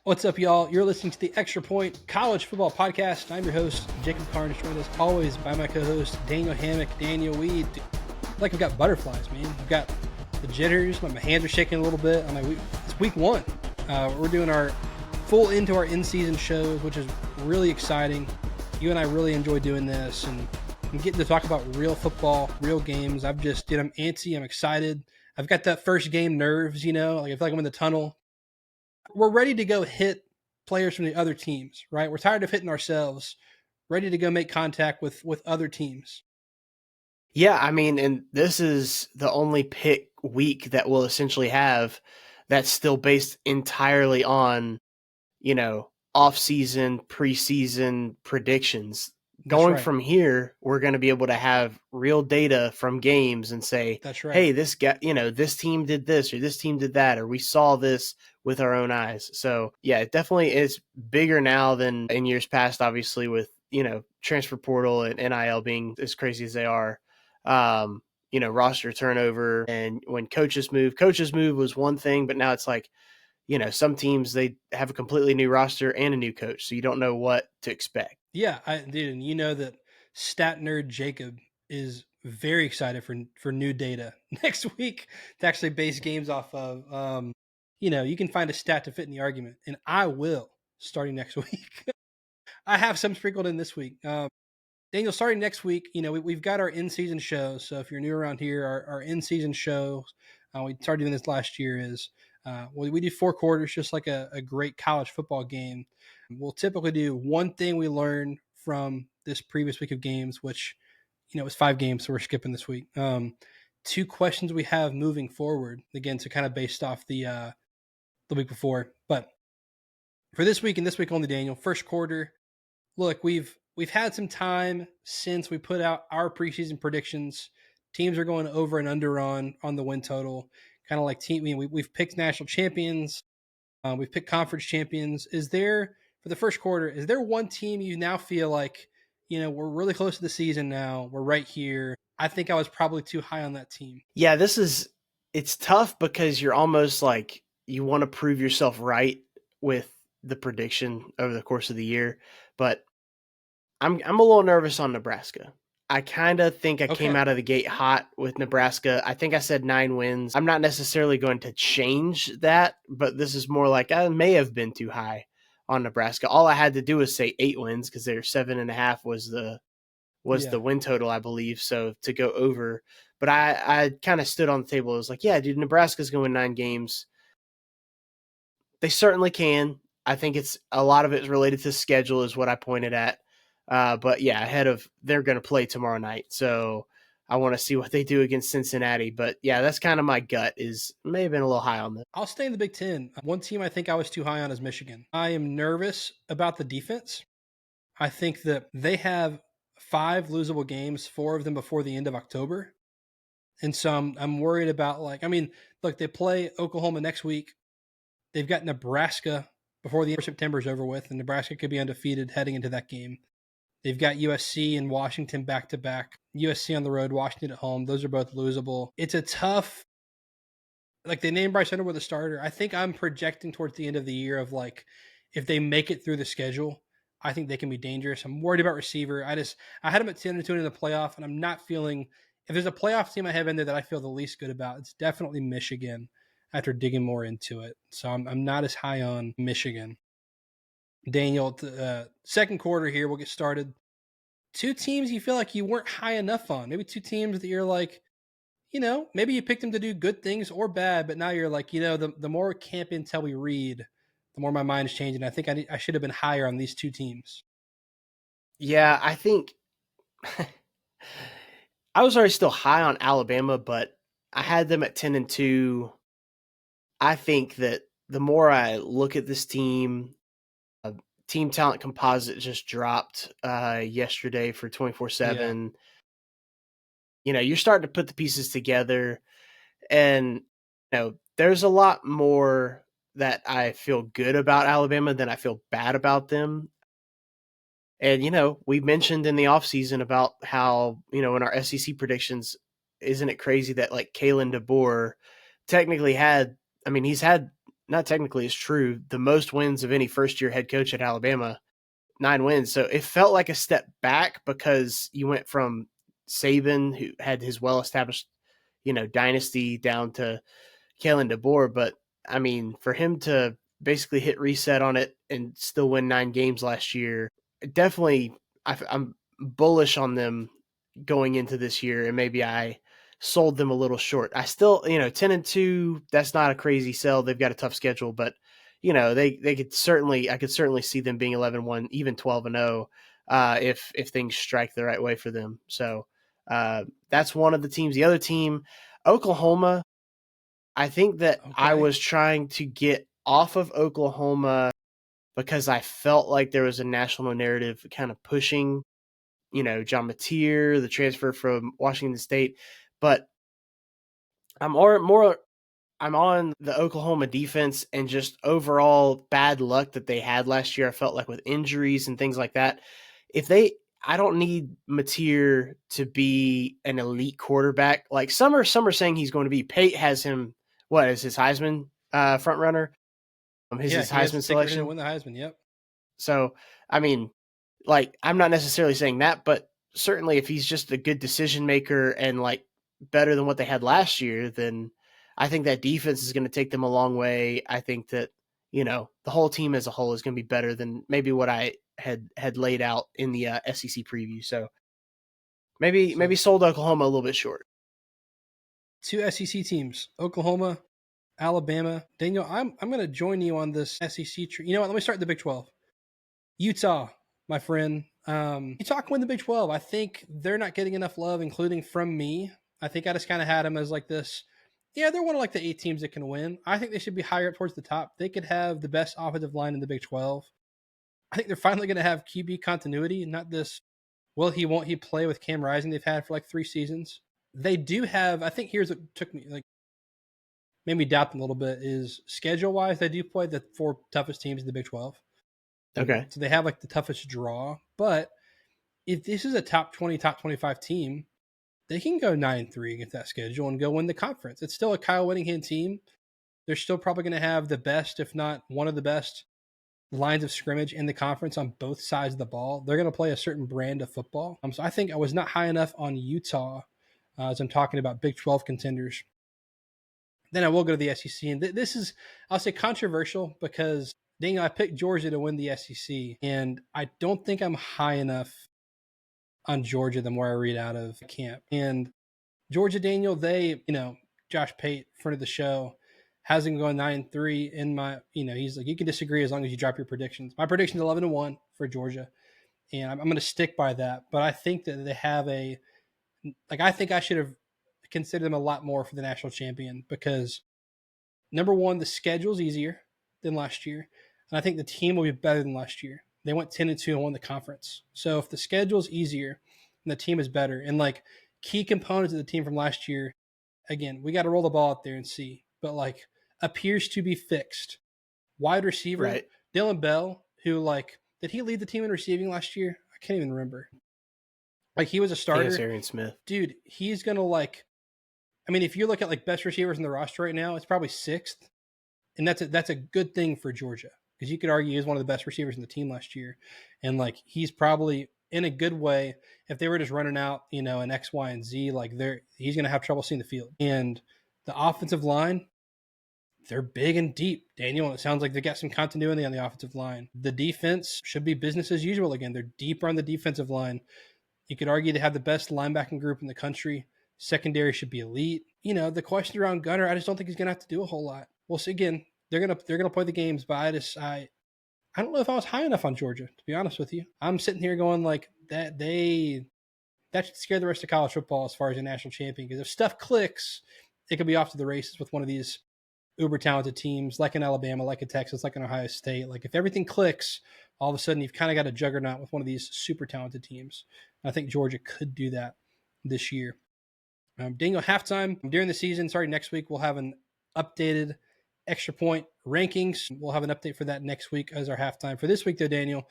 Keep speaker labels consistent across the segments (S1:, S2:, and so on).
S1: What's up, y'all? You're listening to the Extra Point College Football Podcast. I'm your host, Jacob Karnes, joined as always by my co-host, Daniel Hammock. Daniel, like we've got butterflies, man. We've got the jitters. My hands are shaking a little bit. It's week one. We're doing our full into our in-season shows, which is really exciting. You and I really enjoy doing this, and I'm getting to talk about real football, real games. I'm antsy. I'm excited. I've got that first game nerves, like I feel like I'm in the tunnel. We're ready to go hit players from the other teams, right? We're tired of hitting ourselves, ready to go make contact with other teams.
S2: Yeah, and this is the only pick week that we'll essentially have that's still based entirely on, off-season, preseason predictions.
S1: That's
S2: Going
S1: right.
S2: from here, we're going to be able to have real data from games and say,
S1: That's right.
S2: hey, this guy, this team did this or this team did that, or we saw this with our own eyes. So, yeah, it definitely is bigger now than in years past, obviously, with, transfer portal and NIL being as crazy as they are. Roster turnover, and when coaches move was one thing, but now it's like, some teams, they have a completely new roster and a new coach, so you don't know what to expect.
S1: Yeah, I did, and you know that stat nerd Jacob is very excited for new data next week to actually base games off of. You can find a stat to fit in the argument, and I will starting next week. I have some sprinkled in this week. Daniel, starting next week, we've got our in-season shows. So if you're new around here, our in-season shows, we started doing this last year, is we do 4 quarters, just like a great college football game. We'll typically do one thing we learn from this previous week of games, which, it was 5 games, so we're skipping this week. 2 questions we have moving forward, again, so kind of based off the week before. But for this week and this week only, Daniel, first quarter, look, we've had some time since we put out our preseason predictions. Teams are going over and under on the win total, kind of like we've picked national champions, we've picked conference champions. Is there, for the first quarter, is there one team you now feel like, we're really close to the season now, we're right here? I think I was probably too high on that team.
S2: Yeah, it's tough because you're almost like you want to prove yourself right with the prediction over the course of the year, but I'm a little nervous on Nebraska. I kind of think I came
S1: Okay.
S2: out of the gate hot with Nebraska. I think I said 9 wins. I'm not necessarily going to change that, but this is more like I may have been too high on Nebraska. All I had to do was say 8 wins because their 7.5 was
S1: Yeah.
S2: the win total, I believe. So to go over, but I kind of stood on the table. I was like, yeah, dude, Nebraska's going to win 9 games. They certainly can. I think it's a lot of it is related to schedule, is what I pointed at. But yeah, they're going to play tomorrow night, so I want to see what they do against Cincinnati. But yeah, that's kind of my gut. Is may have been a little high on this.
S1: I'll stay in the Big Ten. One team I think I was too high on is Michigan. I am nervous about the defense. I think that they have 5 losable games, 4 of them before the end of October. And so I'm worried about, look, they play Oklahoma next week. They've got Nebraska before the end of September is over with, and Nebraska could be undefeated heading into that game. They've got USC and Washington back to back. USC on the road, Washington at home. Those are both losable. It's a tough, they named Bryce Underwood the starter. I think I'm projecting towards the end of the year of if they make it through the schedule, I think they can be dangerous. I'm worried about receiver. I had them at 10-2 in the playoff, and I'm not feeling, if there's a playoff team I have in there that I feel the least good about, it's definitely Michigan after digging more into it. So I'm not as high on Michigan. Daniel, second quarter here, we'll get started. 2 teams you feel like you weren't high enough on. Maybe 2 teams that you're like, maybe you picked them to do good things or bad, but now you're like, the more camp intel we read, the more my mind is changing. I think I should have been higher on these 2 teams.
S2: Yeah, I think I was already still high on Alabama, but I had them at 10-2. I think that the more I look at this team, team talent composite just dropped yesterday for 24/7. You're starting to put the pieces together, and there's a lot more that I feel good about Alabama than I feel bad about them. And we mentioned in the offseason about how in our SEC predictions, isn't it crazy that like Kalen DeBoer technically he's had not technically is true, the most wins of any first year head coach at Alabama, 9 wins. So it felt like a step back because you went from Saban, who had his well established, dynasty, down to Kalen DeBoer. But I mean, for him to basically hit reset on it and still win 9 games last year, definitely, I'm bullish on them going into this year, and maybe I sold them a little short. I still, 10-2, that's not a crazy sell. They've got a tough schedule, but they could certainly, I could certainly see them being 11-1, even 12-0, if things strike the right way for them. So that's one of the teams. The other team, Oklahoma, I think that I
S1: Okay.
S2: was trying to get off of Oklahoma because I felt like there was a national narrative kind of pushing, John Mateer, the transfer from Washington State. But I'm on the Oklahoma defense and just overall bad luck that they had last year. I felt like with injuries and things like that. If they I don't need Mateer to be an elite quarterback. Like some are saying he's going to be. Pate has him, what is his Heisman front runner?
S1: Yeah,
S2: His
S1: he has a
S2: Heisman
S1: ticket for him to
S2: selection.
S1: win the Heisman. Yep.
S2: So I mean, like, I'm not necessarily saying that, but certainly if he's just a good decision maker and like better than what they had last year, then I think that defense is going to take them a long way. I think that, the whole team as a whole is going to be better than maybe what I had laid out in the SEC preview. So maybe
S1: So
S2: sold Oklahoma a little bit short.
S1: two SEC teams, Oklahoma, Alabama. Daniel, I'm going to join you on this SEC tree. You know what? Let me start the Big 12. Utah, my friend. Utah can win the Big 12. I think they're not getting enough love, including from me. I think I just kind of had them as like this. Yeah, they're one of like the 8 teams that can win. I think they should be higher up towards the top. They could have the best offensive line in the Big 12. I think they're finally going to have QB continuity, not this. Will he? Won't he play with Cam Rising? They've had for like 3 seasons. They do have. I think here's what took me like made me doubt them a little bit is schedule wise. They do play the 4 toughest teams in the Big 12, and
S2: Okay.
S1: so they have like the toughest draw. But if this is a top 20, top 25 team, they can go 9-3 against that schedule and go win the conference. It's still a Kyle Whittingham team. They're still probably going to have the best, if not one of the best, lines of scrimmage in the conference on both sides of the ball. They're going to play a certain brand of football. So I think I was not high enough on Utah as I'm talking about Big 12 contenders. Then I will go to the SEC. And this is, I'll say, controversial because, Daniel, I picked Georgia to win the SEC. And I don't think I'm high enough on Georgia the more I read out of camp. And Georgia, Daniel, they, Josh Pate, friend of the show, has him going 9-3 in my, he's like, you can disagree as long as you drop your predictions. My prediction is 11-1 for Georgia. And I'm going to stick by that. But I think that they have I think I should have considered them a lot more for the national champion because number one, the schedule's easier than last year. And I think the team will be better than last year. They went 10-2 and won the conference. So if the schedule's easier and the team is better, and like key components of the team from last year, again, we got to roll the ball out there and see, but like appears to be fixed. Wide receiver,
S2: Right.
S1: Dylan Bell, who like, did he lead the team in receiving last year? I can't even remember. Like he was a
S2: I think it's
S1: starter.
S2: Arian Smith.
S1: Dude, he's going to like, I mean, if you look at like best receivers in the roster right now, it's probably sixth. And that's a good thing for Georgia because you could argue he's one of the best receivers in the team last year, and like he's probably in a good way. If they were just running out, an X, Y, and Z, like he's going to have trouble seeing the field. And the offensive line, they're big and deep, Daniel. And it sounds like they got some continuity on the offensive line. The defense should be business as usual again. They're deeper on the defensive line. You could argue they have the best linebacking group in the country. Secondary should be elite. The question around Gunner, I just don't think he's gonna have to do a whole lot. We'll see. Again, they're gonna play the games, but I don't know if I was high enough on Georgia, to be honest with you. I'm sitting here going like that should scare the rest of college football as far as a national champion. Because if stuff clicks, it could be off to the races with one of these uber talented teams like in Alabama, like in Texas, like in Ohio State. Like if everything clicks, all of a sudden you've kind of got a juggernaut with one of these super talented teams. I think Georgia could do that this year. Daniel, halftime during the season, sorry, next week we'll have an updated extra point rankings. We'll have an update for that next week as our halftime. For this week, though, Daniel,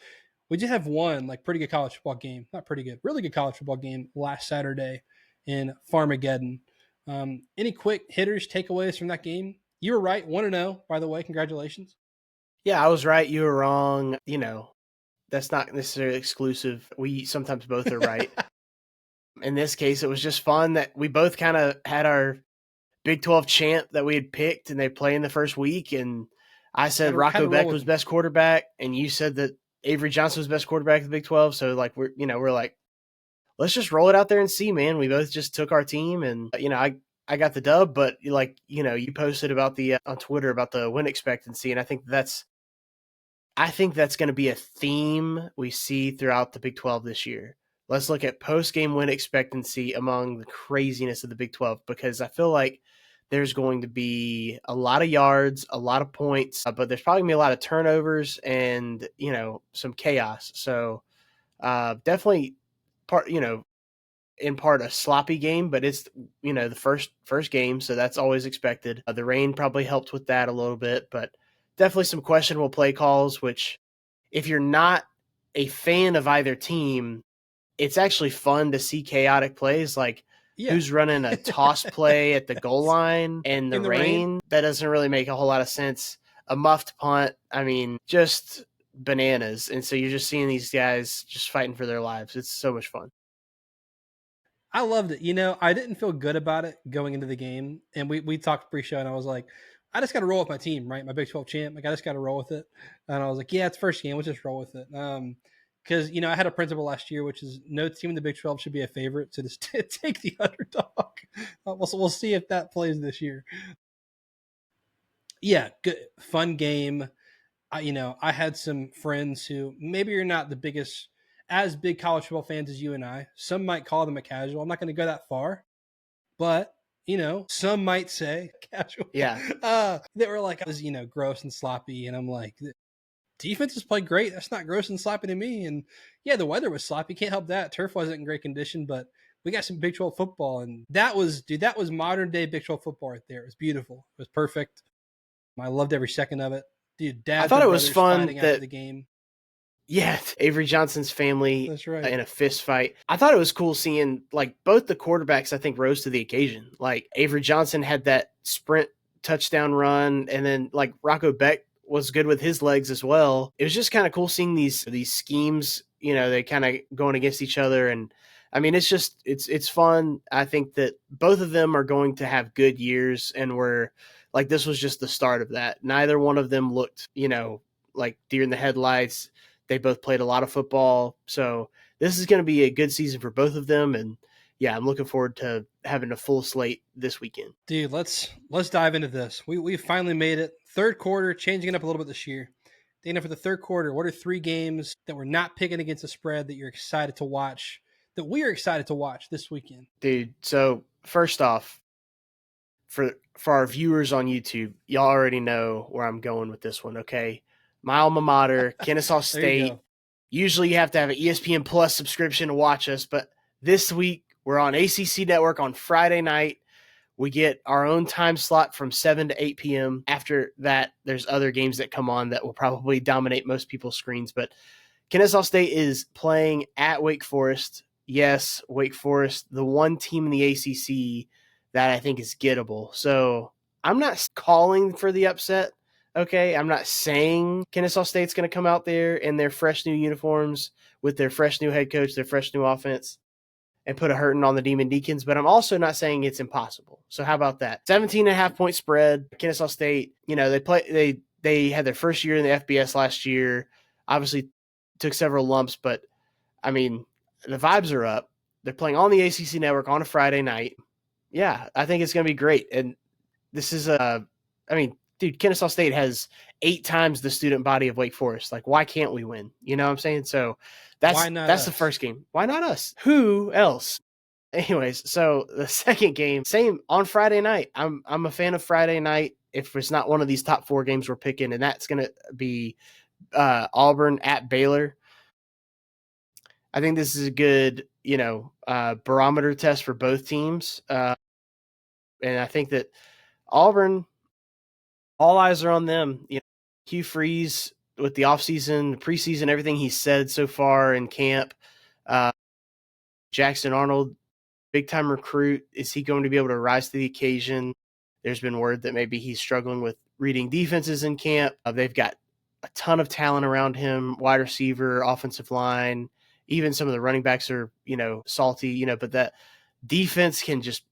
S1: we did have one like pretty good college football game, not pretty good, really good college football game last Saturday in Farmageddon. Any quick hitters, takeaways from that game You were right. 1-0, by the way. Congratulations.
S2: Yeah, I was right. You were wrong. That's not necessarily exclusive. We sometimes both are right. In this case, it was just fun that we both kind of had our Big 12 champ that we had picked, and they play in the first week. And I said
S1: Had
S2: Rocco
S1: to roll
S2: Beck
S1: with
S2: was
S1: them.
S2: best quarterback, and you said that Avery Johnson was best quarterback of the Big 12. So like we're like, let's just roll it out there and see, man. We both just took our team, and I got the dub, but you posted about the on Twitter about the win expectancy, and I think that's going to be a theme we see throughout the Big 12 this year. Let's look at post-game win expectancy among the craziness of the Big 12, because I feel like there's going to be a lot of yards, a lot of points, but there's probably going to be a lot of turnovers and, some chaos. So definitely in part a sloppy game, but it's, the first game, so that's always expected. The rain probably helped with that a little bit, but definitely some questionable play calls, which if you're not a fan of either team, it's actually fun to see chaotic plays like
S1: Yeah.
S2: who's running a toss play at the goal line in the
S1: In the rain.
S2: rain. That doesn't really make a whole lot of sense. A muffed punt, I mean, just bananas. And so you're just seeing these guys just fighting for their lives. It's so much fun.
S1: I loved it. I didn't feel good about it going into the game. And we talked pre show, and I was like, I just got to roll with my team, right? My Big 12 champ. Like, I just got to roll with it. And I was like, yeah, it's first game. Let's just roll with it. Because, I had a principle last year, which is no team in the Big 12 should be a favorite. So just take the underdog. We'll see if that plays this year. Yeah, good, fun game. I had some friends who maybe you're not the biggest, as big college football fans as you and I. Some might call them a casual. I'm not going to go that far, but some might say casual.
S2: Yeah.
S1: They were like, I was, gross and sloppy, and I'm like, defenses play great. That's not gross and sloppy to me. And yeah, the weather was sloppy. Can't help that. Turf wasn't in great condition, but we got some Big 12 football, and that was modern day Big 12 football right there. It was beautiful. It was perfect. I loved every second of it. Dude,
S2: I
S1: dads
S2: thought
S1: and
S2: it was
S1: brothers
S2: fun
S1: fighting after
S2: that
S1: the game.
S2: Yeah, Avery Johnson's family
S1: That's right.
S2: in a fist fight. I thought it was cool seeing like both the quarterbacks, I think, rose to the occasion. Like Avery Johnson had that sprint touchdown run, and then like Rocco Beck was good with his legs as well. It was just kind of cool seeing these schemes, they kind of going against each other. And I mean, it's fun. I think that both of them are going to have good years, and we're like, this was just the start of that. Neither one of them looked, like deer in the headlights. They both played a lot of football. So this is going to be a good season for both of them. And yeah, I'm looking forward to having a full slate this weekend.
S1: Dude, let's dive into this. We finally made it. Third quarter, changing it up a little bit this year. Dana, for the third quarter, what are 3 games that we're not picking against the spread that you're excited to watch, that we are excited to watch this weekend?
S2: Dude, so first off, for our viewers on YouTube, y'all already know where I'm going with this one, okay? My alma mater, Kennesaw
S1: There you
S2: State.
S1: go.
S2: Usually you have to have an ESPN Plus subscription to watch us, but this week we're on ACC Network on Friday night. We get our own time slot from 7 to 8 p.m. After that, there's other games that come on that will probably dominate most people's screens. But Kennesaw State is playing at Wake Forest. Yes, Wake Forest, the one team in the ACC that I think is gettable. So I'm not calling for the upset. Okay, I'm not saying Kennesaw State's going to come out there in their fresh new uniforms with their fresh new head coach, their fresh new offense, and put a hurting on the Demon Deacons, but I'm also not saying it's impossible. So how about that? 17.5-point spread. Kennesaw State, they had their first year in the FBS last year. Obviously took several lumps, but I mean, the vibes are up. They're playing on the ACC network on a Friday night. Yeah, I think it's going to be great. And this is dude, Kennesaw State has 8 times the student body of Wake Forest. Like, why can't we win? You know what I'm saying? So
S1: Why not
S2: that's the
S1: us?
S2: first game. Why not us? Who else? Anyways, so the second game, same on Friday night. I'm a fan of Friday night. If it's not one of these top 4 games we're picking, and that's going to be Auburn at Baylor. I think this is a good, barometer test for both teams. And I think that Auburn, all eyes are on them. Hugh Freeze with the offseason, preseason, everything he's said so far in camp. Jackson Arnold, big time recruit. Is he going to be able to rise to the occasion? There's been word that maybe he's struggling with reading defenses in camp. They've got a ton of talent around him, wide receiver, offensive line, even some of the running backs are, salty, but that defense can just,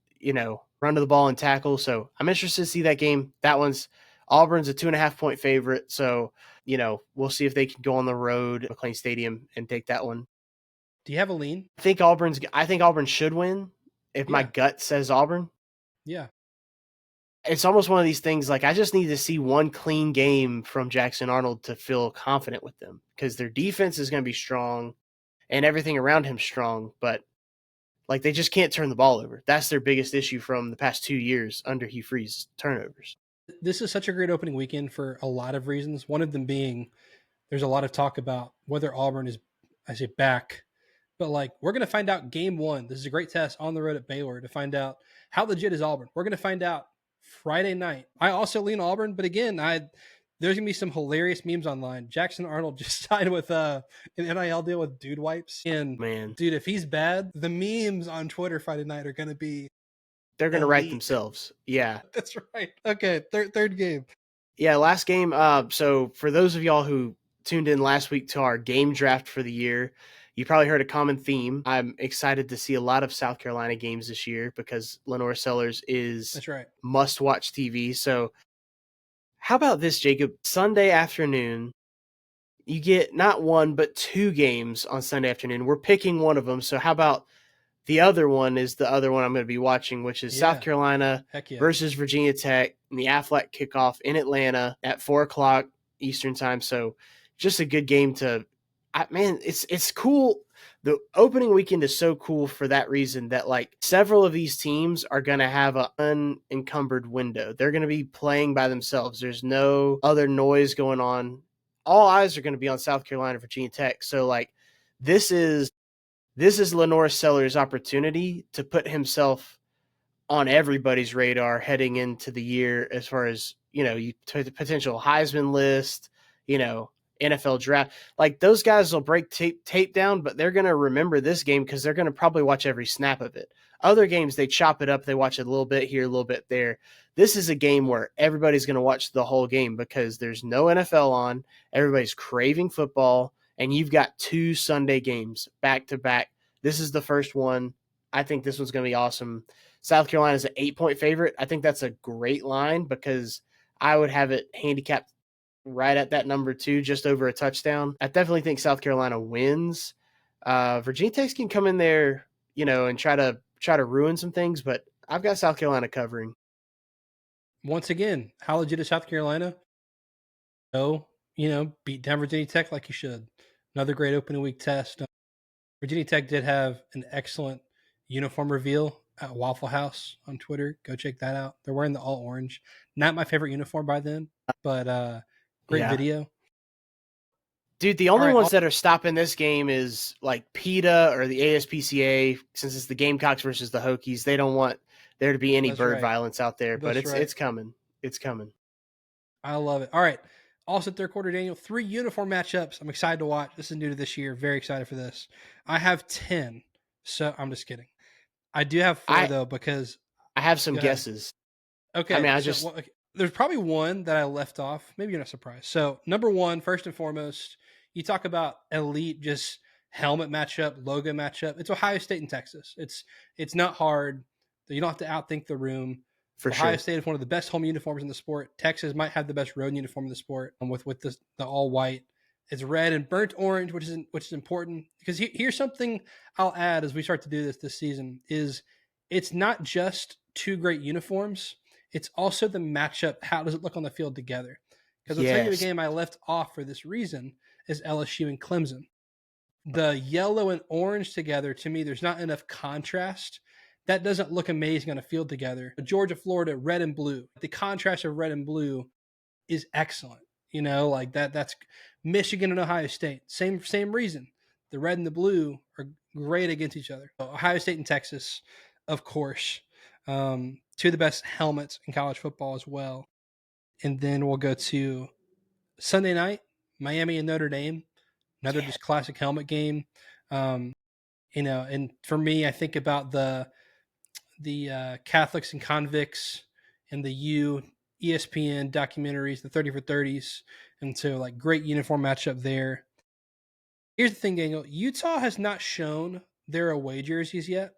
S2: run to the ball and tackle. So I'm interested to see that game. Auburn's a 2.5-point favorite. So, we'll see if they can go on the road at McLean Stadium and take that one.
S1: Do you have a lean?
S2: I think Auburn should win if my gut says Auburn.
S1: Yeah.
S2: It's almost one of these things like I just need to see one clean game from Jackson Arnold to feel confident with them because their defense is going to be strong and everything around him strong, but like they just can't turn the ball over. That's their biggest issue from the past 2 years under Hugh Freeze, turnovers.
S1: This is such a great opening weekend for a lot of reasons. One of them being there's a lot of talk about whether Auburn is, I say back, but like we're going to find out game one. This is a great test on the road at Baylor to find out how legit is Auburn. We're going to find out Friday night. I also lean Auburn, but again, there's gonna be some hilarious memes online. Jackson Arnold just signed with an NIL deal with Dude Wipes, and
S2: Man,
S1: dude, if he's bad, the memes on Twitter Friday night are gonna be
S2: they're going to write
S1: elite.
S2: themselves. Yeah,
S1: That's right. Okay, third game.
S2: Yeah, last game. So for those of y'all who tuned in last week to our game draft for the year, you probably heard a common theme. I'm excited to see a lot of South Carolina games this year because Lenore Sellers is
S1: That's right.
S2: must-watch TV. So how about this, Jacob? Sunday afternoon, you get not one but two games on Sunday afternoon. We're picking one of them. So how about the other one is the other one I'm going to be watching, which is South Carolina versus Virginia Tech in the Aflac kickoff in Atlanta at 4:00 Eastern time. So just a good game it's cool. The opening weekend is so cool for that reason that like several of these teams are going to have an unencumbered window. They're going to be playing by themselves. There's no other noise going on. All eyes are going to be on South Carolina, Virginia Tech. So like this is Lenore Sellers' opportunity to put himself on everybody's radar heading into the year as far as, the potential Heisman list, NFL draft. Like those guys will break tape down, but they're going to remember this game because they're going to probably watch every snap of it. Other games, they chop it up. They watch it a little bit here, a little bit there. This is a game where everybody's going to watch the whole game because there's no NFL on. Everybody's craving football, and you've got two Sunday games back to back. This is the first one. I think this one's going to be awesome. South Carolina is an 8-point favorite. I think that's a great line because I would have it handicapped right at that number too, just over a touchdown. I definitely think South Carolina wins. Virginia Tech can come in there, and try to ruin some things, but I've got South Carolina covering.
S1: Once again, how legit is South Carolina? So, beat down Virginia Tech like you should. Another great opening week test. Virginia Tech did have an excellent uniform reveal at Waffle House on Twitter. Go check that out. They're wearing the all orange. Not my favorite uniform by then, but great video.
S2: Dude, the only ones that are stopping this game is like PETA or the ASPCA, since it's the Gamecocks versus the Hokies. They don't want there to be any bird violence out there, but it's coming. It's coming.
S1: I love it. All right. Also, third quarter, Daniel, 3 uniform matchups. I'm excited to watch. This is new to this year. Very excited for this. I have 10. So I'm just kidding. I do have 4 though, because
S2: I have some guesses.
S1: Okay. I mean, there's probably one that I left off. Maybe you're not surprised. So number 1, first and foremost, you talk about elite, just helmet matchup, logo matchup. It's Ohio State and Texas. It's not hard. You don't have to outthink the room. Ohio State is one of the best home uniforms in the sport. Texas might have the best road uniform in the sport, with the all white. It's red and burnt orange, which is important because here's something I'll add as we start to do this season is it's not just 2 great uniforms. It's also the matchup. How does it look on the field together? Because I'll tell you the game I left off for this reason is LSU and Clemson. The yellow and orange together, to me, there's not enough contrast. That doesn't look amazing on a field together. Georgia, Florida, red and blue. The contrast of red and blue is excellent. Like that's Michigan and Ohio State. Same reason. The red and the blue are great against each other. Ohio State and Texas, of course. 2 of the best helmets in college football as well. And then we'll go to Sunday night, Miami and Notre Dame. Another just classic helmet game. And for me, I think about the Catholics and convicts and the U, ESPN documentaries, the 30 for 30s. And so, like, great uniform matchup there. Here's the thing, Daniel. Utah has not shown their away jerseys yet,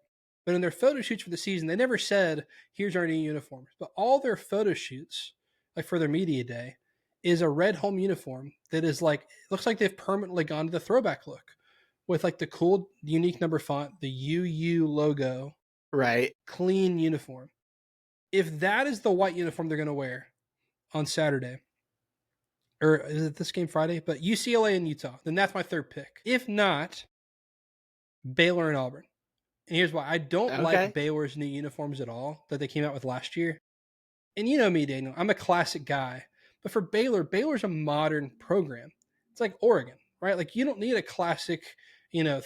S1: but in their photo shoots for the season, they never said, here's our new uniforms. But all their photo shoots, like for their media day, is a red home uniform that is like, looks like they've permanently gone to the throwback look with like the cool, unique number font, the UU logo,
S2: Right.
S1: clean uniform. If that is the white uniform they're going to wear on Saturday, or is it this game Friday? But UCLA and Utah, then that's my third pick. If not, Baylor and Auburn. And here's why. I don't like
S2: Okay.
S1: Baylor's new uniforms at all that they came out with last year. And you know me, Daniel, I'm a classic guy. But for Baylor, Baylor's a modern program. It's like Oregon, right? Like you don't need a classic,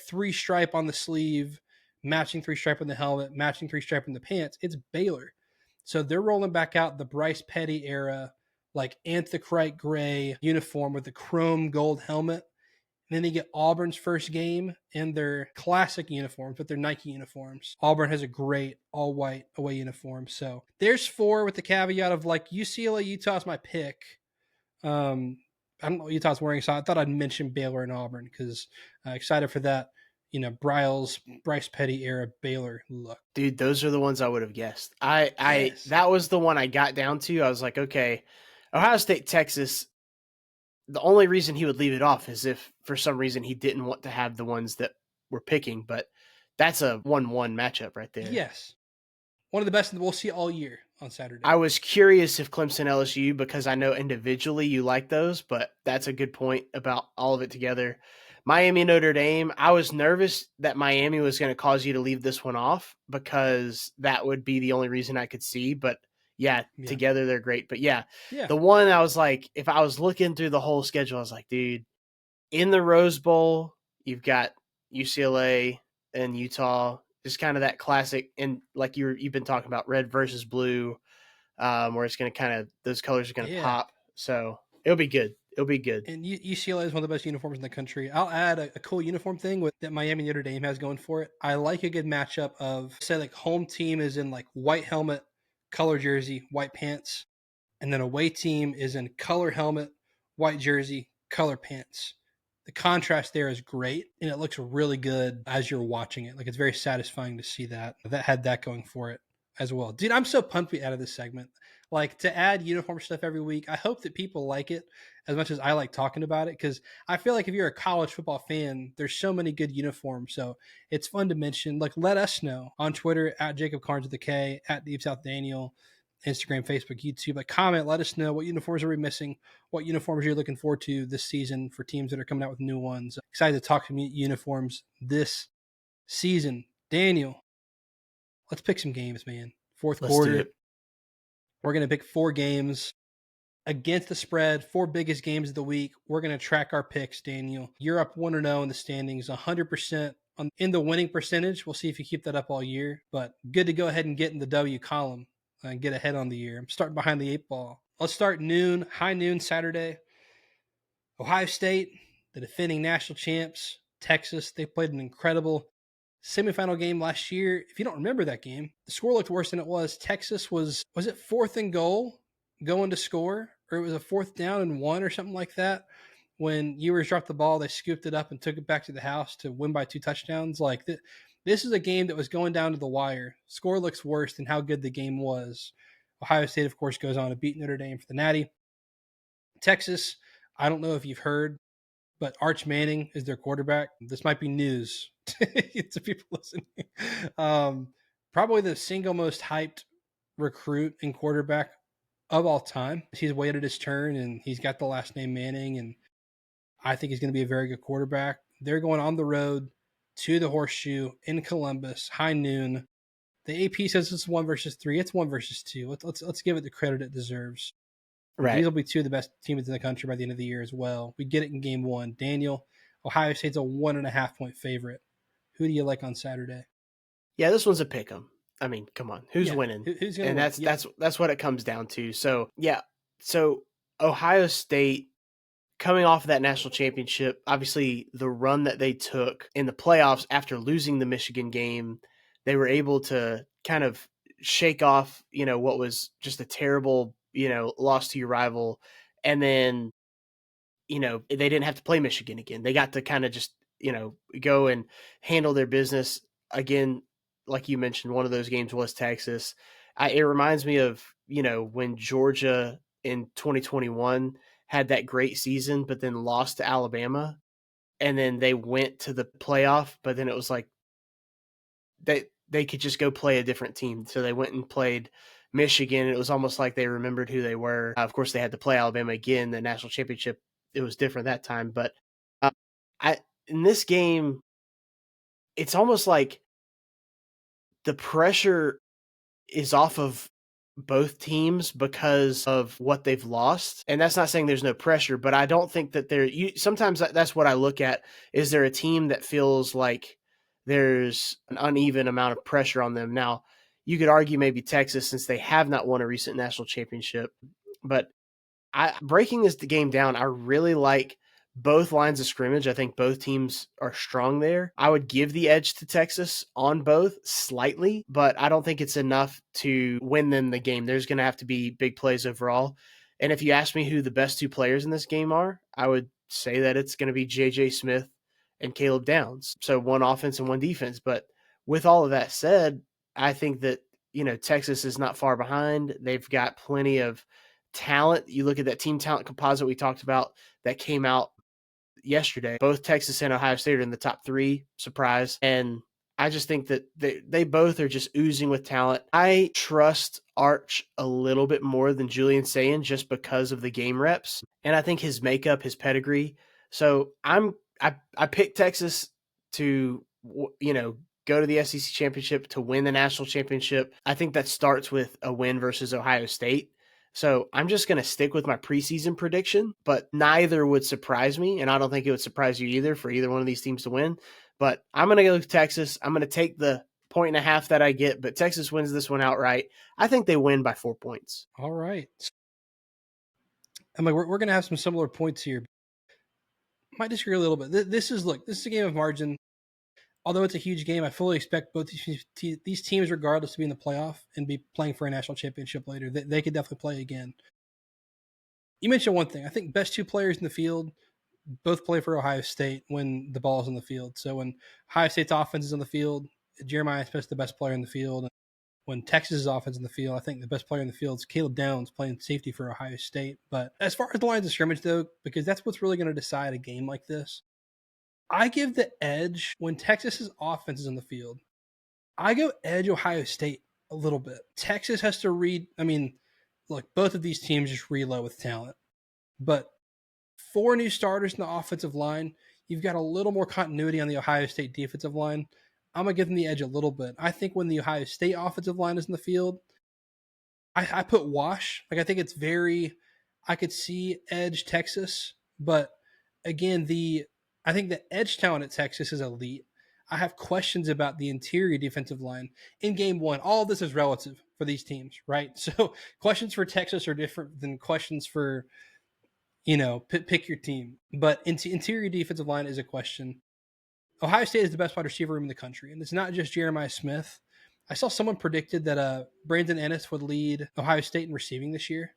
S1: three stripe on the sleeve, matching three stripe on the helmet, matching three stripe in the pants. It's Baylor. So they're rolling back out the Bryce Petty era, like anthracite gray uniform with the chrome gold helmet. And then they get Auburn's first game in their classic uniforms, but they're Nike uniforms. Auburn has a great all white away uniform. So there's four with the caveat of like UCLA, Utah's my pick. I don't know what Utah's wearing, so I thought I'd mention Baylor and Auburn because excited for that, Bryce Petty era Baylor look.
S2: Dude, those are the ones I would have guessed. I
S1: Yes.
S2: that was the one I got down to. I was like, okay, Ohio State, Texas. The only reason he would leave it off is if for some reason he didn't want to have the ones that we're picking, but that's a 1-1 matchup right there.
S1: Yes. One of the best that we'll see all year on Saturday.
S2: I was curious if Clemson LSU, because I know individually you like those, but that's a good point about all of it together. Miami Notre Dame, I was nervous that Miami was going to cause you to leave this one off because that would be the only reason I could see. But yeah, together they're great. But yeah, the one I was like, if I was looking through the whole schedule, I was like, dude, in the Rose Bowl, you've got UCLA and Utah, just kind of that classic, and like you've been talking about, red versus blue, where it's going to kind of, those colors are going to pop. So it'll be good. It'll be good.
S1: And UCLA is one of the best uniforms in the country. I'll add a cool uniform thing that Miami Notre Dame has going for it. I like a good matchup of, say, like home team is in like white helmet, color jersey, white pants, and then away team is in color helmet, white jersey, color pants. The contrast there is great, and it looks really good as you're watching it. Like it's very satisfying to see that had that going for it as well. Dude, I'm so pumped we added this segment. Like to add uniform stuff every week. I hope that people like it as much as I like talking about it because I feel like if you're a college football fan, there's so many good uniforms. So it's fun to mention. Like let us know on Twitter at Jacob Karnes with the K, at Deep South Daniel, Instagram, Facebook, YouTube. Like comment, let us know what uniforms are we missing, what uniforms you're looking forward to this season for teams that are coming out with new ones. Excited to talk to uniforms this season. Daniel, let's pick some games, man. Fourth quarter. We're going to pick 4 games against the spread, 4 biggest games of the week. We're going to track our picks, Daniel. You're up 1-0 in the standings, 100% in the winning percentage. We'll see if you keep that up all year, but good to go ahead and get in the W column and get ahead on the year. I'm starting behind the 8 ball. Let's start high noon Saturday. Ohio State, the defending national champs. Texas, they played an incredible semifinal game last year. If you don't remember that game, the score looked worse than it was. Texas was it 4th and goal going to score, or it was a 4th down and 1 or something like that? When Ewers dropped the ball, they scooped it up and took it back to the house to win by 2 touchdowns. Like this is a game that was going down to the wire. Score looks worse than how good the game was. Ohio State, of course, goes on to beat Notre Dame for the Natty. Texas, I don't know if you've heard, but Arch Manning is their quarterback. This might be news to people listening. Probably the single most hyped recruit and quarterback of all time. He's waited his turn, and he's got the last name Manning, and I think he's going to be a very good quarterback. They're going on the road to the Horseshoe in Columbus, high noon. The AP says it's 1 versus 3. It's 1 versus 2. Let's give it the credit it deserves.
S2: Right.
S1: These will be 2 of the best teams in the country by the end of the year as well. We get it in game 1. Daniel, Ohio State's a 1.5 point favorite. Who do you like on Saturday?
S2: Yeah, this one's a pick 'em. I mean, come on, who's winning?
S1: Who's going
S2: to win? That's what it comes down to. So yeah, so Ohio State coming off of that national championship, obviously the run that they took in the playoffs after losing the Michigan game, they were able to kind of shake off, what was just a terrible, loss to your rival. And then, they didn't have to play Michigan again. They got to kind of just, go and handle their business again. Like you mentioned, one of those games was Texas. It reminds me of, when Georgia in 2021 had that great season, but then lost to Alabama. And then they went to the playoff, but then it was like they could just go play a different team. So they went and played Michigan. It was almost like they remembered who they were. Of course, they had to play Alabama again, the national championship. It was different that time, but uh, I in this game, it's almost like the pressure is off of both teams because of what they've lost. And that's not saying there's no pressure, but I don't think that sometimes that's what I look at. Is there a team that feels like there's an uneven amount of pressure on them? Now, you could argue maybe Texas, since they have not won a recent national championship, but breaking this game down, I really like both lines of scrimmage. I think both teams are strong there. I would give the edge to Texas on both slightly, but I don't think it's enough to win them the game. There's going to have to be big plays overall. And if you ask me who the best two players in this game are, I would say that it's going to be J.J. Smith and Caleb Downs. So one offense and one defense. But with all of that said, I think that, Texas is not far behind. They've got plenty of talent. You look at that team talent composite we talked about that came out yesterday. Both Texas and Ohio State are in the top 3. Surprise. And I just think that they both are just oozing with talent. I trust Arch a little bit more than Julian Sayin just because of the game reps. And I think his makeup, his pedigree. So I picked Texas to, go to the SEC championship, to win the national championship. I think that starts with a win versus Ohio State. So I'm just going to stick with my preseason prediction, but neither would surprise me. And I don't think it would surprise you either for either one of these teams to win. But I'm going to go with Texas. I'm going to take the 1.5 that I get, but Texas wins this one outright. I think they win by 4 points.
S1: All right. I'm like, we're going to have some similar points here. Might disagree a little bit. This is a game of margin. Although it's a huge game, I fully expect both these teams, regardless, to be in the playoff and be playing for a national championship later. They could definitely play again. You mentioned one thing. I think best two players in the field both play for Ohio State when the ball's on the field. So when Ohio State's offense is on the field, Jeremiah Smith's the best player in the field. When Texas' offense in the field, I think the best player in the field is Caleb Downs playing safety for Ohio State. But as far as the lines of scrimmage, though, because that's what's really going to decide a game like this, I give the edge when Texas's offense is on the field. I go edge Ohio State a little bit. Texas has to read. I mean, look, both of these teams just reload with talent. But 4 new starters in the offensive line. You've got a little more continuity on the Ohio State defensive line. I'm going to give them the edge a little bit. I think when the Ohio State offensive line is in the field, I put wash. Like, I think it's I could see edge Texas. But again, I think the edge talent at Texas is elite. I have questions about the interior defensive line in game one. All of this is relative for these teams, right? So questions for Texas are different than questions for, pick your team. But interior defensive line is a question. Ohio State is the best wide receiver room in the country, and it's not just Jeremiah Smith. I saw someone predicted that Brandon Ennis would lead Ohio State in receiving this year,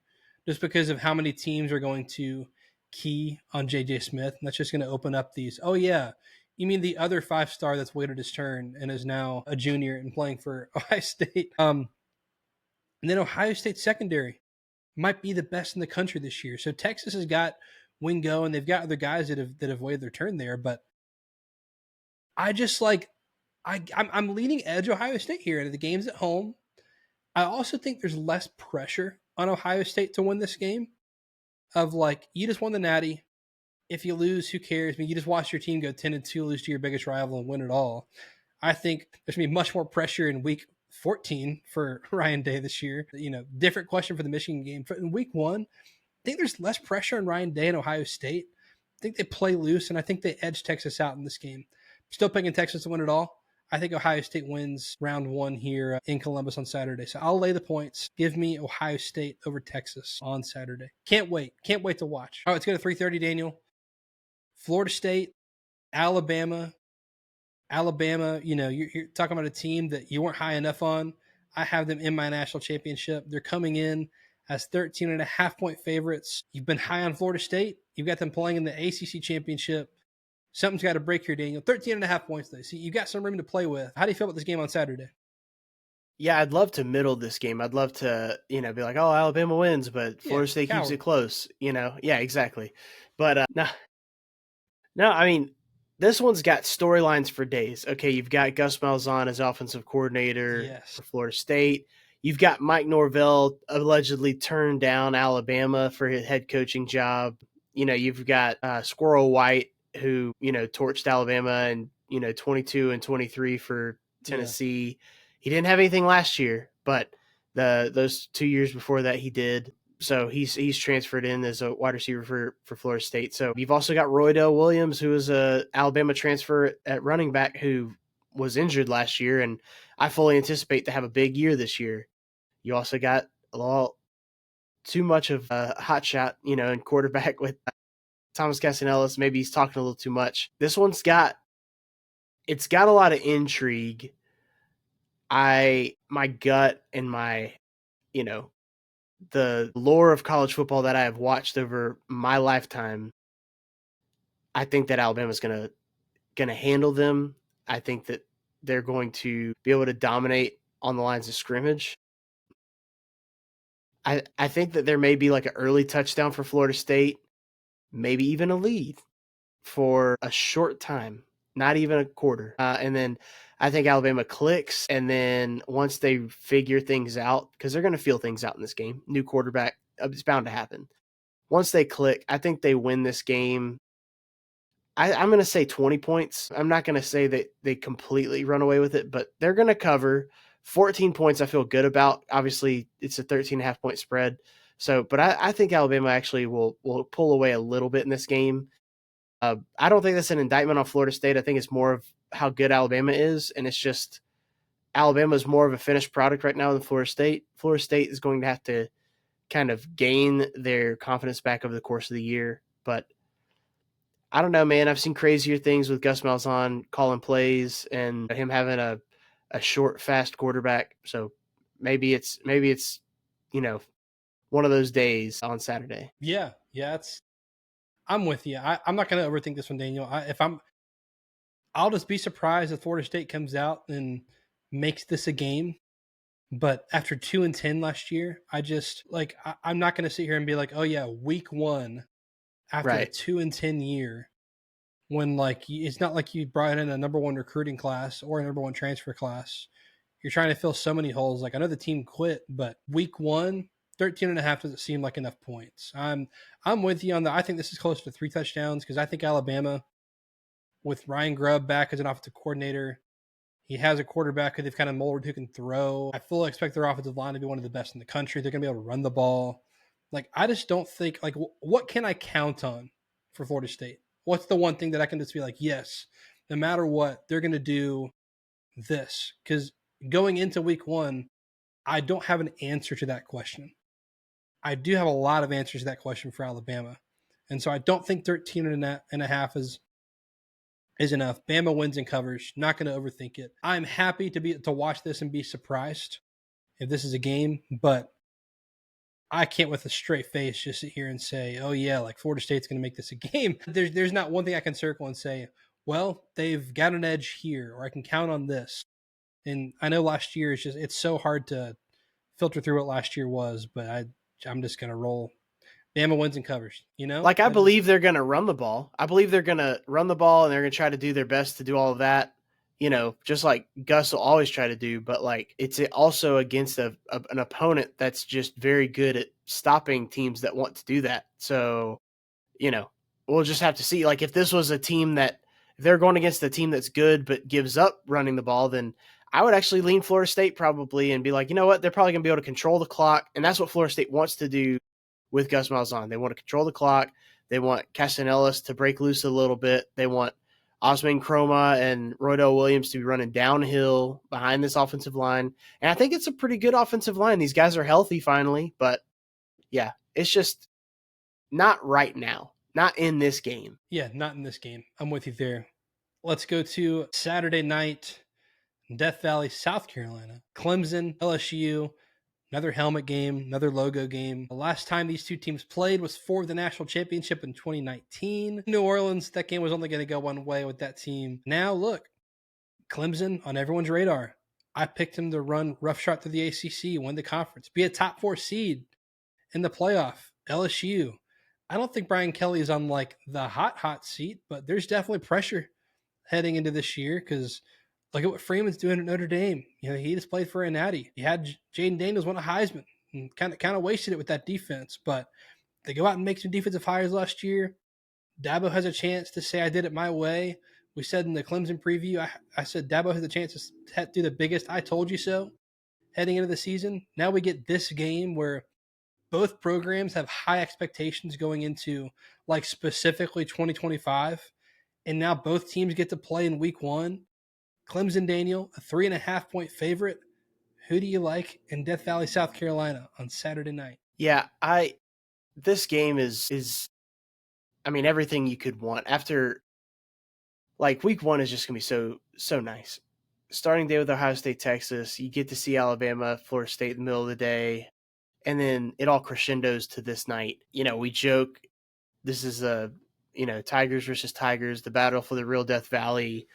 S1: just because of how many teams are going to key on J.J. Smith, and that's just going to open up these. Oh yeah, you mean the other 5-star that's waited his turn and is now a junior and playing for Ohio State? And then Ohio State secondary might be the best in the country this year. So Texas has got Wingo, and they've got other guys that have waited their turn there. But I just I'm leaning edge Ohio State here. The game's at home. I also think there's less pressure on Ohio State to win this game. Of you just won the Natty. If you lose, who cares? I mean, you just watch your team go 10-2, lose to your biggest rival, and win it all. I think there's going to be much more pressure in week 14 for Ryan Day this year. Different question for the Michigan game. In week 1, I think there's less pressure on Ryan Day and Ohio State. I think they play loose, and I think they edge Texas out in this game. Still picking Texas to win it all. I think Ohio State wins round 1 here in Columbus on Saturday. So I'll lay the points. Give me Ohio State over Texas on Saturday. Can't wait. Can't wait to watch. All right, let's go to 3:30, Daniel. Florida State, Alabama. You're talking about a team that you weren't high enough on. I have them in my national championship. They're coming in as 13.5-point favorites. You've been high on Florida State. You've got them playing in the ACC championship. Something's got to break here, Daniel. 13.5 points, though. So you've got some room to play with. How do you feel about this game on Saturday?
S2: Yeah, I'd love to middle this game. I'd love to, be like, oh, Alabama wins, but
S1: Yeah,
S2: Florida State keeps it
S1: coward.
S2: close. Yeah, exactly. But no, no, I mean, this one's got storylines for days. Okay, you've got Gus Malzahn as offensive coordinator
S1: Yes.
S2: for Florida State. You've got Mike Norvell allegedly turned down Alabama for his head coaching job. You've got Squirrel White, who, torched Alabama and, 22 and 23 for
S1: Yeah.
S2: Tennessee. He didn't have anything last year, but those 2 years before that he did. So he's transferred in as a wide receiver for Florida State. So you've also got Roydell Williams, who is a Alabama transfer at running back who was injured last year, and I fully anticipate to have a big year this year. You also got a lot too much of a hot shot, in quarterback with Thomas Castanellis. Maybe he's talking a little too much. This one's got a lot of intrigue. My gut and my you know the lore of college football that I have watched over my lifetime, I think that Alabama's gonna handle them. I think that they're going to be able to dominate on the lines of scrimmage. I think that there may be like an early touchdown for Florida State, maybe even a lead for a short time, not even a quarter. And then I think Alabama clicks, and then once they figure things out, because they're going to feel things out in this game, new quarterback, it's bound to happen. Once they click, I think they win this game. I'm going to say 20 points. I'm not going to say that they completely run away with it, but they're going to cover 14 points. I feel good about. Obviously, it's a 13.5-point spread. So, but I think Alabama actually will pull away a little bit in this game. I don't think that's an indictment on Florida State. I think it's more of how good Alabama is, and it's just Alabama is more of a finished product right now than Florida State. Florida State is going to have to kind of gain their confidence back over the course of the year, but I don't know, man. I've seen crazier things with Gus Malzahn calling plays and him having a short, fast quarterback. So maybe it's you know one of those days on Saturday.
S1: Yeah. Yeah. I'm with you. I'm not going to overthink this one, Daniel. I'll just be surprised if Florida State comes out and makes this a game. But after 2-10 last year, I'm not going to sit here and be like, oh yeah, week one after a
S2: Right.
S1: 2-10 year, when it's not like you brought in a number one recruiting class or a number one transfer class. You're trying to fill so many holes. Like, I know the team quit, but week one, 13.5 doesn't seem like enough points. I'm with you on that. I think this is close to 3 touchdowns because I think Alabama, with Ryan Grubb back as an offensive coordinator, he has a quarterback who they've kind of molded who can throw. I fully expect their offensive line to be one of the best in the country. They're going to be able to run the ball. Like, I just don't think, what can I count on for Florida State? What's the one thing that I can just be like, yes, no matter what, they're going to do this? Because going into week one, I don't have an answer to that question. I do have a lot of answers to that question for Alabama. And so I don't think 13.5 is enough. Bama wins and covers. Not going to overthink it. I'm happy to watch this and be surprised if this is a game, but I can't with a straight face just sit here and say, "Oh yeah, like Florida State's going to make this a game." There's not one thing I can circle and say, "Well, they've got an edge here," or I can count on this. And I know last year it's so hard to filter through what last year was, but I'm just going to roll. Bama wins and covers.
S2: Like I
S1: I just
S2: believe they're going to run the ball. I believe they're going to run the ball and they're going to try to do their best to do all of that. Just like Gus will always try to do, but like it's also against an opponent that's just very good at stopping teams that want to do that. So, you know, we'll just have to see. Like if this was a team that if they're going against a team that's good but gives up running the ball, then I would actually lean Florida State probably and be like, you know what, they're probably going to be able to control the clock, and that's what Florida State wants to do with Gus Malzahn. They want to control the clock. They want Castanellis to break loose a little bit. They want Osman Chroma and Roydell Williams to be running downhill behind this offensive line. And I think it's a pretty good offensive line. These guys are healthy finally, but yeah, it's just not right now, not in this game.
S1: Yeah, not in this game. I'm with you there. Let's go to Saturday night, Death Valley, South Carolina. Clemson, LSU, another helmet game, another logo game. The last time these two teams played was for the national championship in 2019. New Orleans, that game was only going to go one way with that team. Now, look, Clemson on everyone's radar. I picked him to run roughshod through the ACC, win the conference, be a top 4 seed in the playoff. LSU. I don't think Brian Kelly is on like the hot seat, but there's definitely pressure heading into this year because look at what Freeman's doing at Notre Dame. You know, he just played for a natty. You had Jaden Daniels won a Heisman and kind of wasted it with that defense, but they go out and make some defensive hires last year. Dabo has a chance to say I did it my way. We said in the Clemson preview, I said Dabo has a chance to do the biggest I told you so heading into the season. Now we get this game where both programs have high expectations going into like specifically 2025. And now both teams get to play in week one. Clemson, Daniel, a 3.5-point favorite. Who do you like in Death Valley, South Carolina on Saturday night?
S2: Yeah, this game is I mean everything you could want. After like week 1 is just going to be so nice. Starting day with Ohio State, Texas, you get to see Alabama, Florida State in the middle of the day, and then it all crescendos to this night. You know, we joke this is Tigers versus Tigers, the battle for the real Death Valley,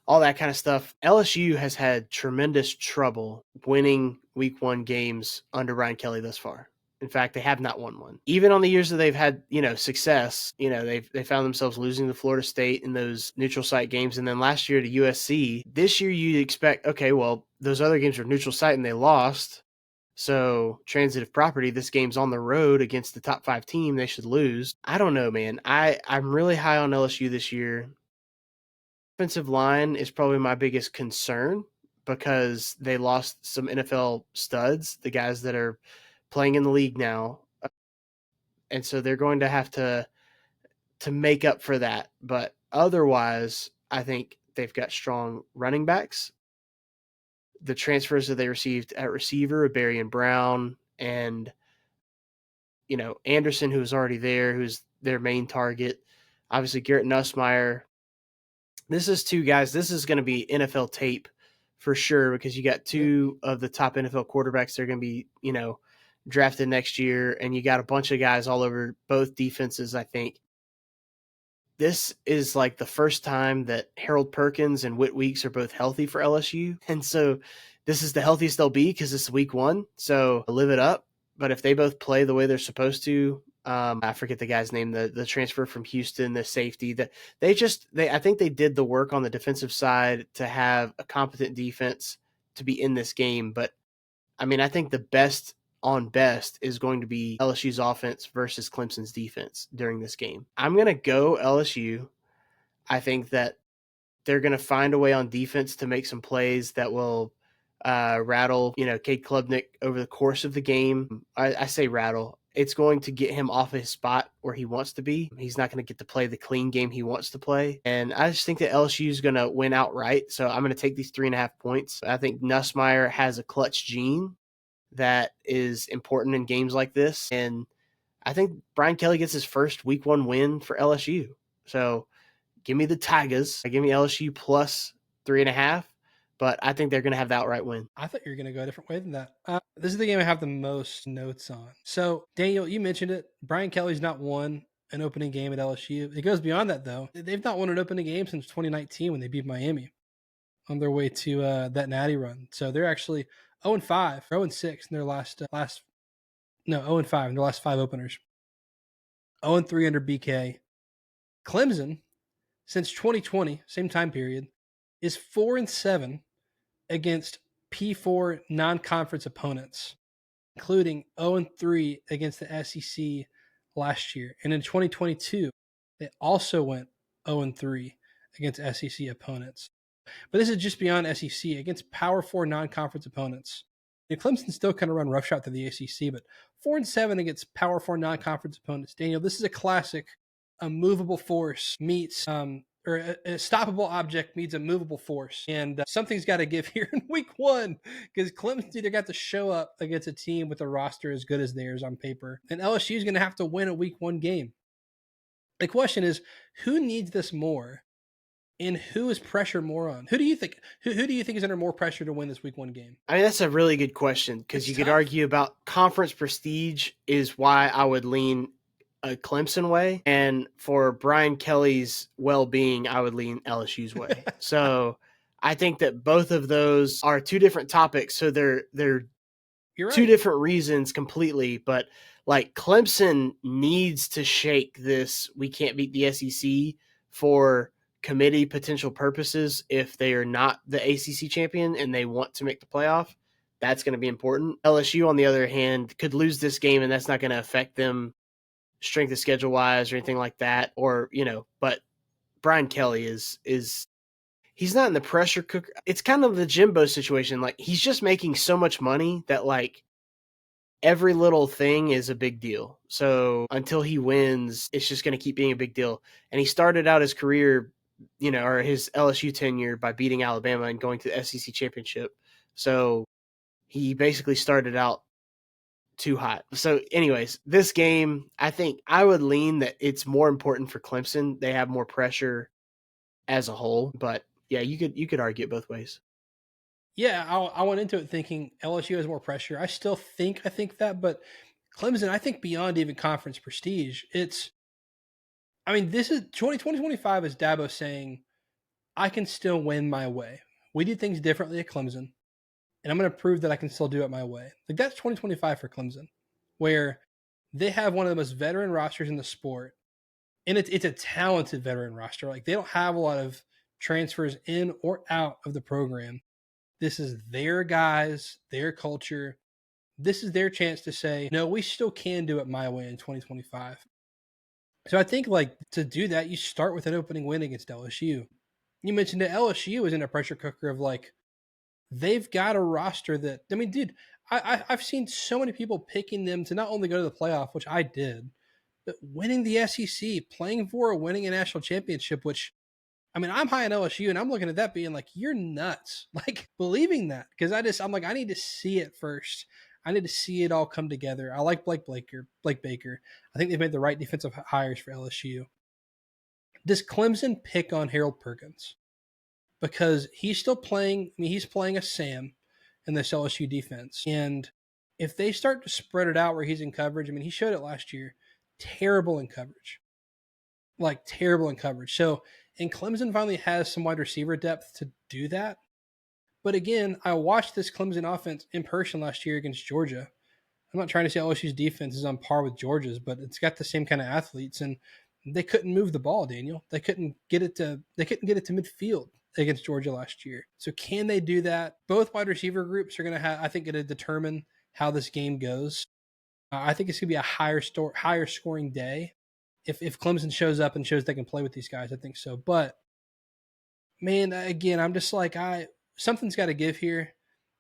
S2: all that kind of stuff. LSU has had tremendous trouble winning week 1 games under Ryan Kelly thus far. In fact, they have not won one. Even on the years that they've had, success, they found themselves losing to Florida State in those neutral site games. And then last year to USC. This year you'd expect, okay, well, those other games were neutral site and they lost. So transitive property, this game's on the road against the top 5 team. They should lose. I don't know, man. I'm really high on LSU this year. Offensive line is probably my biggest concern because they lost some NFL studs, the guys that are playing in the league now. And so they're going to have to make up for that. But otherwise, I think they've got strong running backs. The transfers that they received at receiver, Barry and Brown, and Anderson, who was already there, who's their main target. Obviously, Garrett Nussmeier. This is 2 guys. This is going to be NFL tape for sure because you got 2 of the top NFL quarterbacks that are going to be, drafted next year, and you got a bunch of guys all over both defenses, I think. This is like the first time that Harold Perkins and Whit Weeks are both healthy for LSU. And so this is the healthiest they'll be because it's week 1. So live it up. But if they both play the way they're supposed to, I forget the guy's name, the transfer from Houston, the safety, that I think they did the work on the defensive side to have a competent defense to be in this game. But I mean, I think the best on best is going to be LSU's offense versus Clemson's defense during this game. I'm going to go LSU. I think that they're going to find a way on defense to make some plays that will rattle, Cade Klubnik over the course of the game. I say rattle. It's going to get him off of his spot where he wants to be. He's not going to get to play the clean game he wants to play. And I just think that LSU is going to win outright. So I'm going to take these 3.5 points. I think Nussmeier has a clutch gene that is important in games like this. And I think Brian Kelly gets his first week 1 win for LSU. So give me the Tigers. Give me LSU plus 3.5. But I think they're going to have the outright win.
S1: I thought you were going to go a different way than that. This is the game I have the most notes on. So, Daniel, you mentioned it. Brian Kelly's not won an opening game at LSU. It goes beyond that, though. They've not won an opening game since 2019 when they beat Miami on their way to that natty run. So they're actually 0-5, 0-6 in their last 0-5 in their last 5 openers. 0-3 under BK. Clemson, since 2020, same time period, is 4-7 against P4 non-conference opponents, including 0-3 against the SEC last year. And in 2022, they also went 0-3 against SEC opponents. But this is just beyond SEC, against Power 4 non-conference opponents. And Clemson still kind of run roughshod to the ACC, but 4-7 against Power 4 non-conference opponents. Daniel, this is a classic. A movable force meets or a stoppable object meets a movable force. And something's got to give here in week 1 because Clemson either got to show up against a team with a roster as good as theirs on paper, and LSU is going to have to win a week 1 game. The question is, who needs this more? And who is pressure more on? Who do you think? Who do you think is under more pressure to win this Week 1 game?
S2: I mean, that's a really good question because
S1: It's
S2: you could
S1: tough.
S2: argue about conference prestige is why I would lean a Clemson way, and for Brian Kelly's well-being, I would lean LSU's way. So I think that both of those are two different topics. So they're
S1: You're
S2: two
S1: right.
S2: different reasons completely, but like Clemson needs to shake this we can't beat the SEC for committee potential purposes if they are not the ACC champion and they want to make the playoff. That's going to be important. LSU, on the other hand, could lose this game and that's not going to affect them strength of schedule wise or anything like that. Or, but Brian Kelly is he's not in the pressure cooker. It's kind of the Jimbo situation. Like he's just making so much money that like every little thing is a big deal. So until he wins, it's just going to keep being a big deal. And he started out his career, or his LSU tenure by beating Alabama and going to the SEC championship. So he basically started out too hot. So, anyways, this game, I think I would lean that it's more important for Clemson. They have more pressure as a whole, but yeah, you could argue it both ways.
S1: Yeah, I went into it thinking LSU has more pressure. I think that, but Clemson, I think beyond even conference prestige, I mean, this is 2025 is Dabo saying, I can still win my way. We did things differently at Clemson, and I'm going to prove that I can still do it my way. Like that's 2025 for Clemson, where they have one of the most veteran rosters in the sport, and it's a talented veteran roster. Like they don't have a lot of transfers in or out of the program. This is their guys, their culture. This is their chance to say, no, we still can do it my way in 2025. So I think like to do that, you start with an opening win against LSU. You mentioned that LSU is in a pressure cooker of like they've got a roster that I mean, dude, I've seen so many people picking them to not only go to the playoff, which I did, but winning the SEC, playing for or winning a national championship, which I mean, I'm high on LSU and I'm looking at that being like, you're nuts. Like believing that. Because I'm like, I need to see it first. I need to see it all come together. I like Blake Baker. I think they've made the right defensive hires for LSU. Does Clemson pick on Harold Perkins? Because he's still playing, I mean, he's playing a Sam in this LSU defense. And if they start to spread it out where he's in coverage, I mean, he showed it last year. Terrible in coverage. Like terrible in coverage. So, and Clemson finally has some wide receiver depth to do that. But again, I watched this Clemson offense in person last year against Georgia. I'm not trying to say LSU's defense is on par with Georgia's, but it's got the same kind of athletes, and they couldn't move the ball. Daniel, they couldn't get it to midfield against Georgia last year. So can they do that? Both wide receiver groups are going to have, I think, going to determine how this game goes. I think it's going to be a higher scoring day. If Clemson shows up and shows they can play with these guys, I think so. But man, again, I'm just like something's got to give here.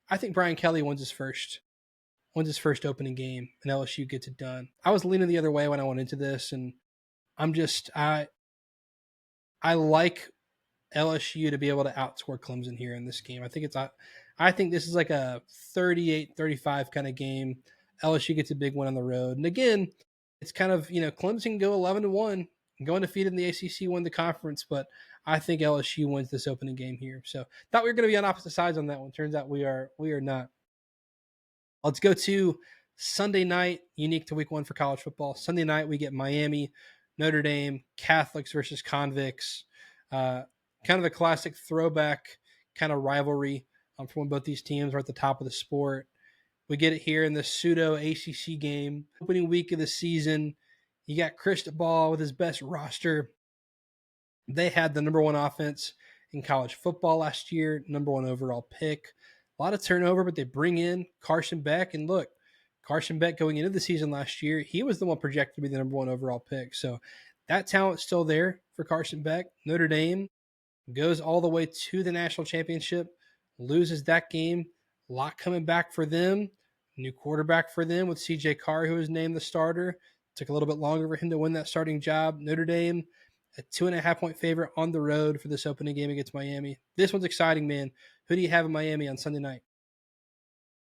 S1: I think Brian Kelly wins his first opening game, and LSU gets it done. I was leaning the other way when I went into this, and I'm just I like LSU to be able to outscore Clemson here in this game. I think this is like a 38-35 kind of game. LSU gets a big win on the road. And again, it's kind of, Clemson can go 11-1, go undefeated in the ACC, win the conference, but I think LSU wins this opening game here. So thought we were going to be on opposite sides on that one. Turns out we are not. Let's go to Sunday night, unique to week 1 for college football. Sunday night, we get Miami, Notre Dame, Catholics versus convicts. Kind of a classic throwback kind of rivalry from when both these teams are at the top of the sport. We get it here in the pseudo ACC game. Opening week of the season, you got Cristobal with his best roster. They had the number 1 offense in college football last year, number 1 overall pick. A lot of turnover, but they bring in Carson Beck. And look, Carson Beck going into the season last year, he was the one projected to be the number 1 overall pick. So that talent's still there for Carson Beck. Notre Dame goes all the way to the national championship, loses that game. A lot coming back for them. New quarterback for them with CJ Carr, who was named the starter. Took a little bit longer for him to win that starting job. Notre Dame, a 2.5-point favorite on the road for this opening game against Miami. This one's exciting, man. Who do you have in Miami on Sunday night?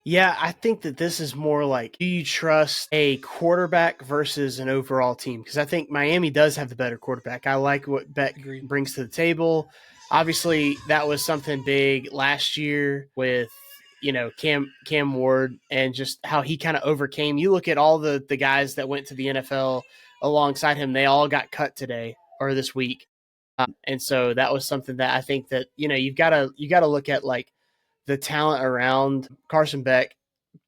S2: Yeah, I think that this is more like, do you trust a quarterback versus an overall team? Because I think Miami does have the better quarterback. I like what Beck
S1: Agreed.
S2: brings to the table. Obviously, that was something big last year with Cam Ward and just how he kind of overcame. You look at all the guys that went to the NFL alongside him; they all got cut today or this week, and so that was something that I think that you got to look at, like, the talent around Carson Beck,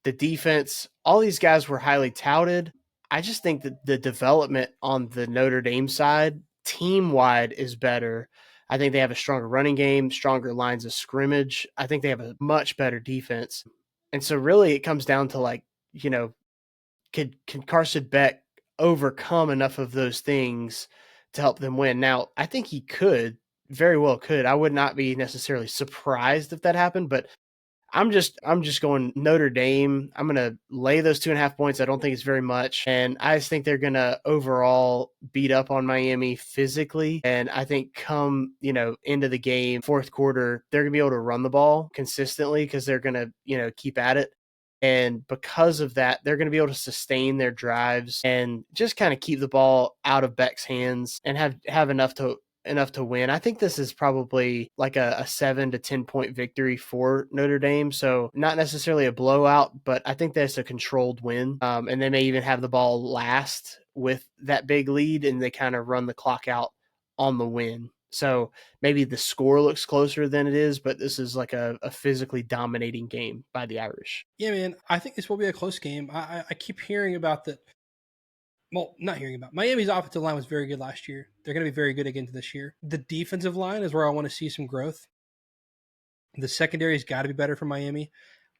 S2: the defense. All these guys were highly touted. I just think that the development on the Notre Dame side, team wide, is better. I think they have a stronger running game, stronger lines of scrimmage. I think they have a much better defense. And so really it comes down to, like, can Carson Beck overcome enough of those things to help them win? Now, I think he could, very well could. I would not be necessarily surprised if that happened, but I'm just going Notre Dame. I'm gonna lay those 2.5 points. I don't think it's very much, and I just think they're gonna overall beat up on Miami physically. And I think come into the game, fourth quarter, they're gonna be able to run the ball consistently because they're gonna keep at it. And because of that, they're going to be able to sustain their drives and just kind of keep the ball out of Beck's hands and have enough to win. I think this is probably like a 7 to 10 point victory for Notre Dame. So not necessarily a blowout, but I think that's a controlled win. And they may even have the ball last with that big lead, and they kind of run the clock out on the win. So maybe the score looks closer than it is, but this is like a physically dominating game by the Irish.
S1: Yeah, man. I think this will be a close game. I keep hearing about that. Well, not hearing about. Miami's offensive line was very good last year. They're going to be very good again this year. The defensive line is where I want to see some growth. The secondary has got to be better for Miami.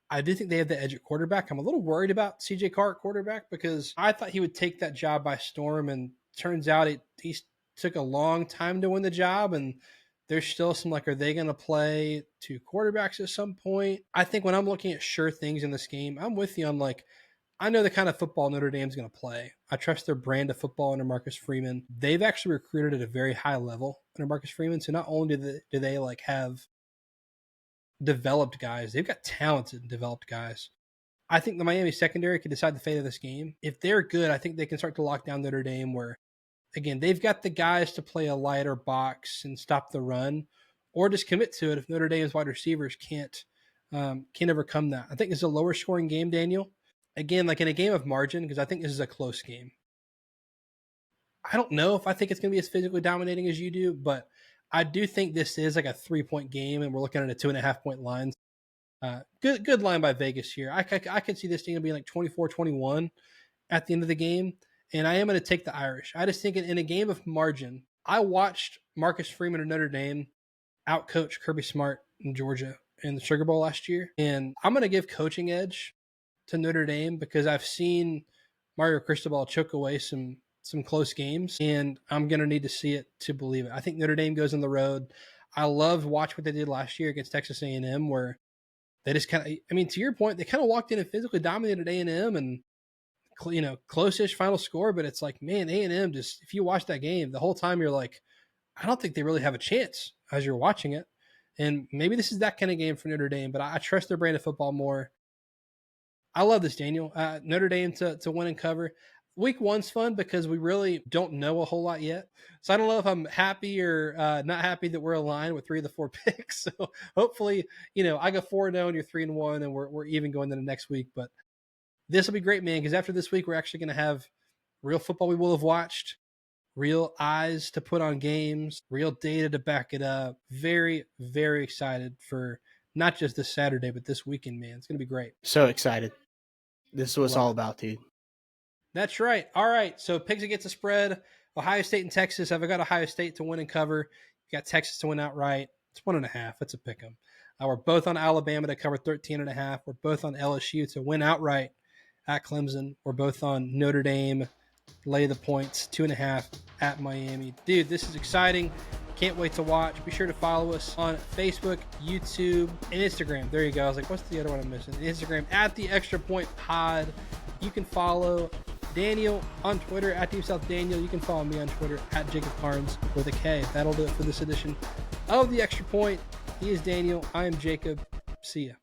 S1: I do think they have the edge at quarterback. I'm a little worried about CJ Carr at quarterback because I thought he would take that job by storm, and turns out he took a long time to win the job, and there's still some, like, are they going to play two quarterbacks at some point? I think when I'm looking at sure things in this game, I'm with you. I'm like, I know the kind of football Notre Dame's going to play. I trust their brand of football under Marcus Freeman. They've actually recruited at a very high level under Marcus Freeman. So not only do they like have developed guys, they've got talented and developed guys. I think the Miami secondary could decide the fate of this game. If they're good, I think they can start to lock down Notre Dame where, again, they've got the guys to play a lighter box and stop the run, or just commit to it if Notre Dame's wide receivers can't overcome that. I think it's a lower scoring game, Daniel. Again, like in a game of margin, because I think this is a close game. I don't know if I think it's going to be as physically dominating as you do, but I do think this is like a 3-point game, and we're looking at a 2.5-point line. Good line by Vegas here. I could see this thing being like 24-21 at the end of the game, and I am going to take the Irish. I just think in a game of margin, I watched Marcus Freeman of Notre Dame outcoach Kirby Smart in Georgia in the Sugar Bowl last year, and I'm going to give coaching edge to Notre Dame because I've seen Mario Cristobal choke away some close games, and I'm going to need to see it to believe it. I think Notre Dame goes on the road. I loved watch what they did last year against Texas A&M, where they just kind of, I mean, to your point, they kind of walked in and physically dominated A&M, and close-ish final score, but it's like, man, A&M just, if you watch that game, the whole time you're like, I don't think they really have a chance as you're watching it. And maybe this is that kind of game for Notre Dame, but I trust their brand of football more. I love this, Daniel. Notre Dame to win and cover. Week one's fun because we really don't know a whole lot yet. So I don't know if I'm happy or not happy that we're aligned with 3 of the 4 picks. So hopefully, I go 4-0 and you're 3-1, and we're even going into the next week. But this will be great, man, because after this week, we're actually going to have real football we will have watched, real eyes to put on games, real data to back it up. Very, very excited for not just this Saturday, but this weekend, man. It's going to be great.
S2: So excited. This is what it's
S1: Love
S2: all
S1: it.
S2: about, dude.
S1: That's right. All right. So picks against the spread. Ohio State and Texas. I've got Ohio State to win and cover. You got Texas to win outright. It's 1.5. That's a pick 'em. We're both on Alabama to cover 13.5. We're both on LSU to win outright at Clemson. We're both on Notre Dame, lay the points, 2.5 at Miami. Dude, this is exciting. Can't wait to watch. Be sure to follow us on Facebook, YouTube, and Instagram. There you go. I was like, what's the other one I'm missing? Instagram at the Extra Point Pod. You can follow Daniel on Twitter at Deep South Daniel. You can follow me on Twitter at Jacob Karnes with a K. That'll do it for this edition of the Extra Point. He is Daniel. I am Jacob. See ya.